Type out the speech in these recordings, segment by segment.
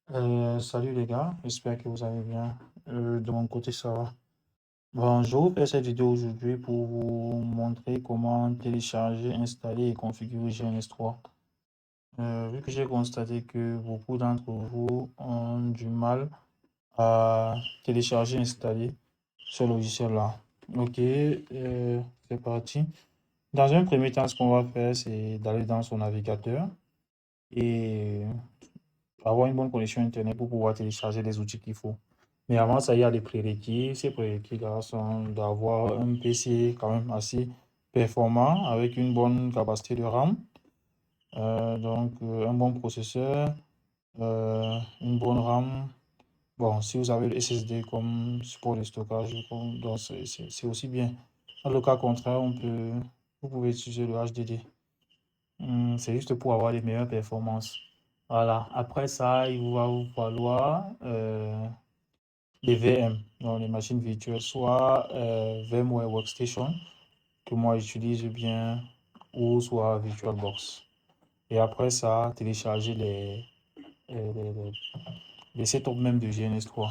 Salut les gars, j'espère que vous allez bien. De mon côté, ça va. Bon, je vous fais cette vidéo aujourd'hui pour vous montrer comment télécharger, installer et configurer GNS3. Vu que j'ai constaté que beaucoup d'entre vous ont du mal à télécharger, installer ce logiciel-là. Ok, c'est parti. Dans un premier temps, ce qu'on va faire, c'est d'aller dans son navigateur et avoir une bonne connexion Internet pour pouvoir télécharger les outils qu'il faut. Mais avant ça, il y a des prérequis. Ces prérequis-là sont d'avoir un PC quand même assez performant avec une bonne capacité de RAM, un bon processeur, une bonne RAM. Bon, si vous avez le SSD comme support de stockage, donc c'est aussi bien. Dans le cas contraire, vous pouvez utiliser le HDD. C'est juste pour avoir les meilleures performances. Voilà. Après ça, il va vous falloir des VM, donc les machines virtuelles, soit VMware Workstation, que moi j'utilise bien, ou soit VirtualBox. Et après ça, télécharger les, les, les- les setups même de GNS3.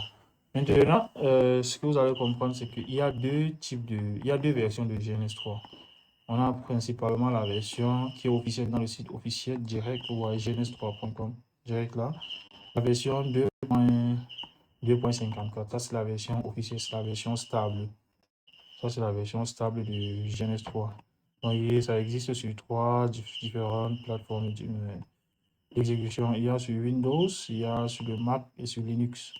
Maintenant, ce que vous allez comprendre, c'est qu'il y a il y a deux versions de GNS3. On a principalement la version qui est officielle dans le site officiel direct ou à gns3.com, direct là. La version 2.54, ça c'est la version officielle, c'est la version stable. Ça c'est la version stable de GNS3. Donc ça existe sur trois différentes plateformes d'exécution. Il y a sur Windows, il y a sur le Mac et sur Linux.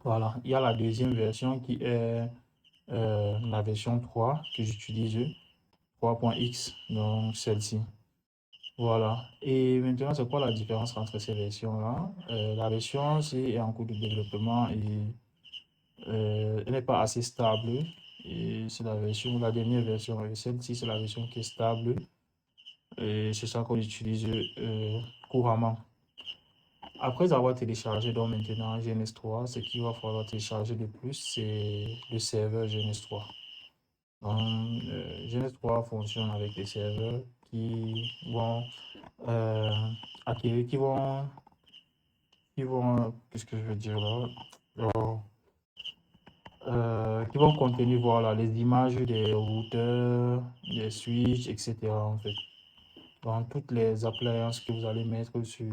Voilà, il y a la deuxième version qui est la version 3 que j'utilise, 3.x, donc celle-ci. Voilà. Et maintenant, c'est quoi la différence entre ces versions-là? La version C est en cours de développement et elle n'est pas assez stable. Et c'est la dernière version. Et celle-ci, c'est la version qui est stable. Et c'est ça qu'on utilise couramment. Après avoir téléchargé donc maintenant GNS3, ce qu'il va falloir télécharger de plus, c'est le serveur GNS3. Donc, GNS3 fonctionne avec des serveurs qui vont euh, acquérir, qu'est-ce que je veux dire là? Oh, qui vont contenir voilà, les images des routeurs, des switches, etc. En fait. Donc, toutes les appliances que vous allez mettre sur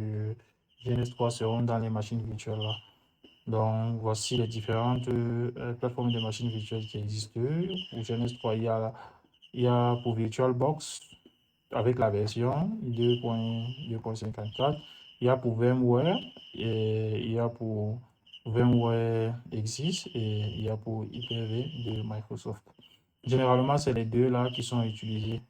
GNS3 seront dans les machines virtuelles là. Donc, voici les différentes plateformes de machines virtuelles qui existent. Pour GNS3, il y a pour VirtualBox avec la version 2.54. Il y a pour VMware, et il y a pour VMware Exist et il y a pour Hyper-V de Microsoft. Généralement, c'est les deux là qui sont utilisés.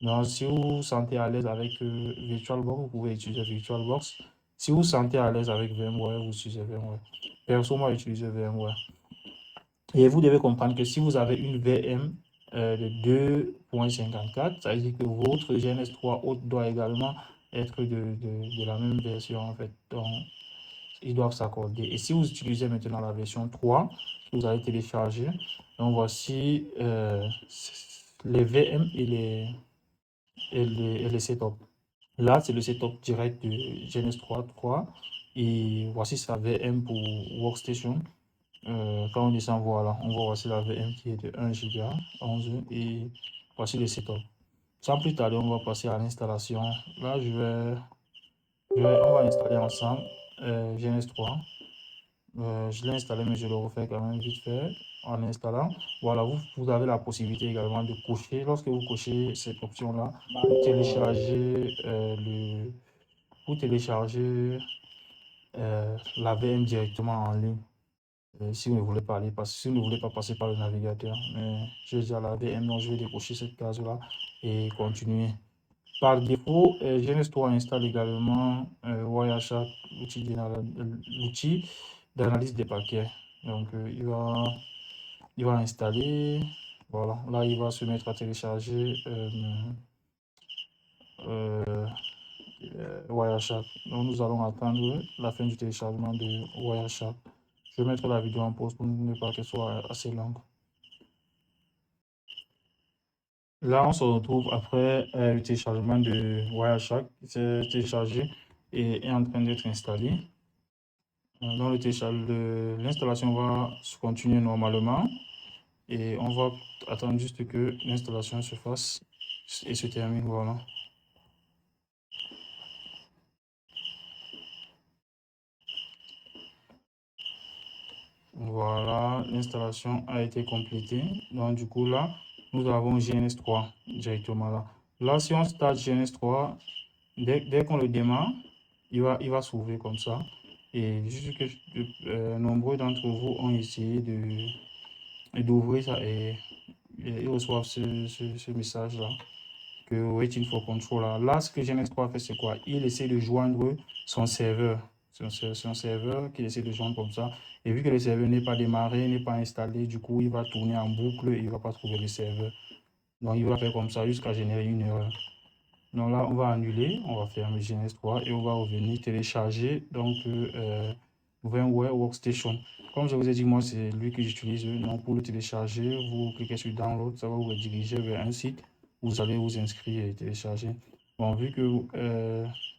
Donc, si vous vous sentez à l'aise avec VirtualBox, vous pouvez utiliser VirtualBox. Si vous vous sentez à l'aise avec VMware, vous utilisez VMware. Perso, moi, j'utilise VMware. Et vous devez comprendre que si vous avez une VM de 2.54, ça veut dire que votre GNS3 haute doit également être de la même version en fait. Donc, ils doivent s'accorder. Et si vous utilisez maintenant la version 3 que vous allez télécharger, donc voici les VM et les setups. Là, c'est le setup direct de GNS3 et voici sa VM pour Workstation. Quand on descend, voilà, on voit voici la VM qui est de 1 Go 11 et voici le setup. Sans plus tarder, on va passer à l'installation. Là, on va installer ensemble GNS3. Je l'ai installé, mais je le refais quand même vite fait en installant. Voilà, vous avez la possibilité également de cocher. Lorsque vous cochez cette option-là, vous téléchargez la VM directement en ligne. Si vous ne voulez pas si vous ne voulez pas passer par le navigateur, mais je vais dire la VM, donc je vais décocher cette case-là et continuer. Par défaut, GNS3 installe également Wireshark, l'outil d'analyse des paquets. Donc, il va installer. Voilà, là, il va se mettre à télécharger euh, Wireshark. Donc, nous allons attendre la fin du téléchargement de Wireshark. Je vais mettre la vidéo en pause pour ne pas qu'elle soit assez longue. Là, on se retrouve après le téléchargement de Wireshark. C'est téléchargé et est en train d'être installé. Dans l'installation va se continuer normalement et on va attendre juste que l'installation se fasse et se termine. Voilà. Voilà, l'installation a été complétée. Donc, du coup, là, nous avons GNS3 directement là. Là, si on start GNS3, dès qu'on le démarre, il va s'ouvrir comme ça. Et juste que nombreux d'entre vous ont essayé d'ouvrir ça et ils reçoivent ce message-là que waiting for control. Là, ce que GNS3 fait, c'est quoi? Il essaie de joindre son serveur. C'est un serveur qu'il essaie de joindre comme ça. Et vu que le serveur n'est pas démarré, n'est pas installé, du coup, il va tourner en boucle et il ne va pas trouver le serveur. Donc, il va faire comme ça jusqu'à générer une erreur. Donc là, on va annuler, on va fermer GNS3 et on va revenir télécharger donc VMware Workstation. Comme je vous ai dit, moi, c'est lui que j'utilise. Donc, pour le télécharger, vous cliquez sur Download, ça va vous rediriger vers un site. Vous allez vous inscrire et télécharger. Bon, vu que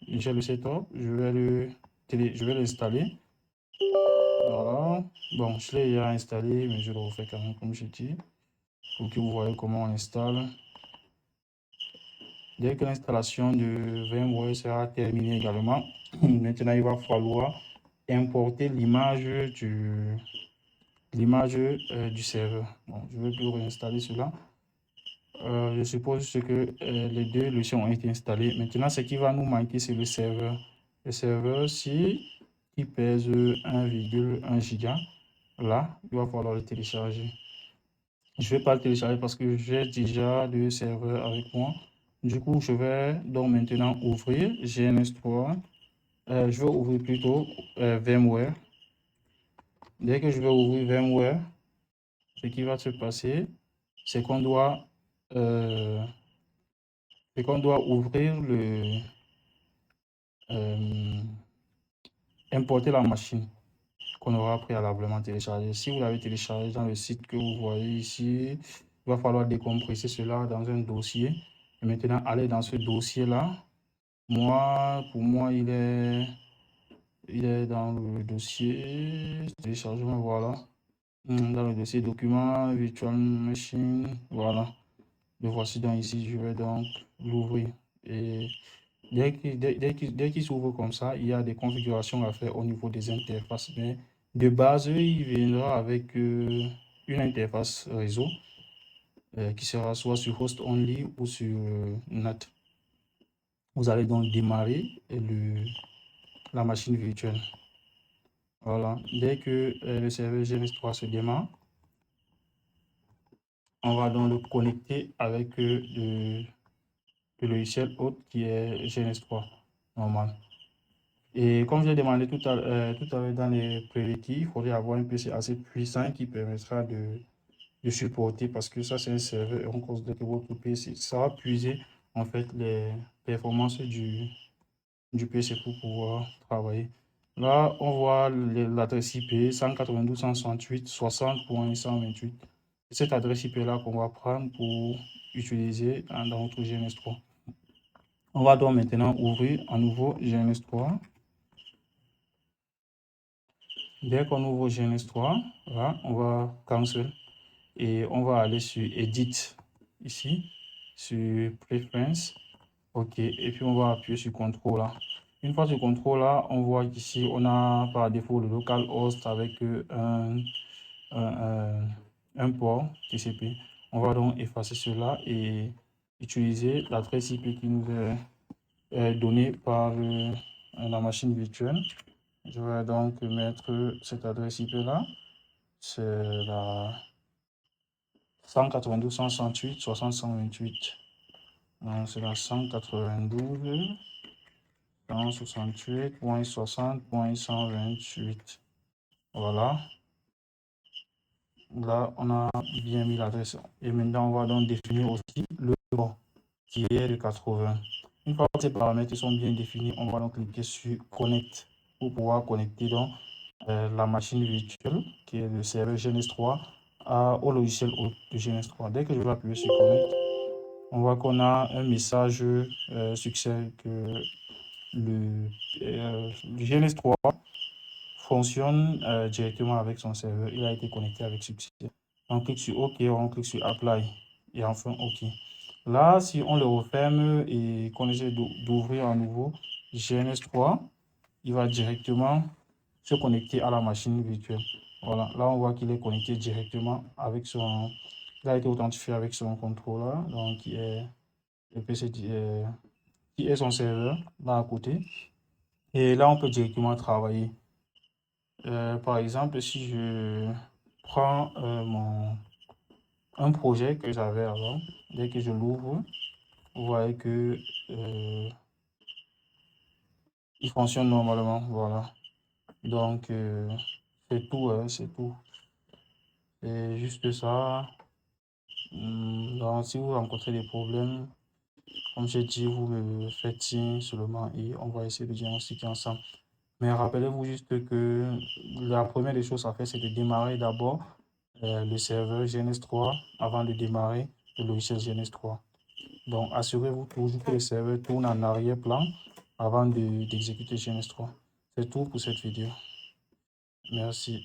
j'ai le setup, je vais l'installer. Voilà. Bon, je l'ai déjà installé, mais je le refais quand même, comme je dis, pour que vous voyez comment on installe. Dès que l'installation de VMware sera terminée également, maintenant il va falloir importer l'image du serveur. Bon, je vais plus réinstaller cela. Je suppose que les deux leçons ont été installées. Maintenant, ce qui va nous manquer, c'est le serveur. Le serveur, si il pèse 1,1 giga, là, il va falloir le télécharger. Je ne vais pas le télécharger parce que j'ai déjà le serveur avec moi. Du coup, je vais donc maintenant ouvrir GNS3. Je vais ouvrir plutôt VMware. Dès que je vais ouvrir VMware, ce qui va se passer, c'est qu'on doit, ouvrir importer la machine qu'on aura préalablement téléchargée. Si vous l'avez téléchargé dans le site que vous voyez ici, il va falloir décompresser cela dans un dossier. Et maintenant, aller dans ce dossier-là. Pour moi, il est dans le dossier téléchargement, voilà. Dans le dossier document, virtual machine, voilà. Le voici donc ici, je vais donc l'ouvrir. Et dès qu'il s'ouvre comme ça, il y a des configurations à faire au niveau des interfaces. Mais de base, il viendra avec une interface réseau qui sera soit sur host only ou sur NAT. Vous allez donc démarrer la machine virtuelle. Voilà. Dès que le serveur GNS3 se démarre, on va donc le connecter avec le logiciel hôte qui est GNS3 normal. Et comme je l'ai demandé tout à l'heure dans les prérequis, il faudrait avoir un PC assez puissant qui permettra de supporter, parce que ça c'est un serveur et on considère que votre PC, ça va puiser en fait les performances du PC pour pouvoir travailler. Là, on voit l'adresse IP 192.168.60.128. C'est cette adresse IP-là qu'on va prendre pour utiliser dans notre GNS3. On va donc maintenant ouvrir un nouveau GNS3. Dès qu'on ouvre GNS3, là, on va cancel et on va aller sur Edit ici, sur Preference. OK, et puis on va appuyer sur Contrôle là. Une fois sur Contrôle là, on voit qu'ici, on a par défaut le localhost avec un port TCP. On va donc effacer cela et utiliser l'adresse IP qui nous est donnée par la machine virtuelle. Je vais donc mettre cette adresse IP là. C'est la 192.168.60.128. C'est la 192.168.60.128. Voilà. Là, on a bien mis l'adresse. Et maintenant, on va donc définir aussi le port qui est de 80. Une fois que ces paramètres sont bien définis, on va donc cliquer sur Connect pour pouvoir connecter donc la machine virtuelle qui est le serveur GNS3 au logiciel de GNS3. Dès que je vais appuyer sur Connect, on voit qu'on a un message succès que le GNS3 fonctionne directement avec son serveur. Il a été connecté avec succès. On clique sur OK, on clique sur Apply et enfin OK. Là, si on le referme et qu'on essaie d'ouvrir à nouveau GNS3, il va directement se connecter à la machine virtuelle. Voilà, là on voit qu'il est connecté directement avec son... Il a été authentifié avec son contrôleur, donc qui est le PC qui est son serveur là à côté. Et là, on peut directement travailler. Par exemple, si je prends un projet que j'avais avant, dès que je l'ouvre, vous voyez que il fonctionne normalement. Voilà. Donc, c'est tout, hein, c'est tout. C'est juste ça. Donc, si vous rencontrez des problèmes, comme j'ai dit, vous me faites signe seulement et on va essayer de diagnostiquer ensemble. Mais rappelez-vous juste que la première des choses à faire, c'est de démarrer d'abord le serveur GNS3 avant de démarrer le logiciel GNS3. Donc, assurez-vous toujours que le serveur tourne en arrière-plan avant d'exécuter GNS3. C'est tout pour cette vidéo. Merci.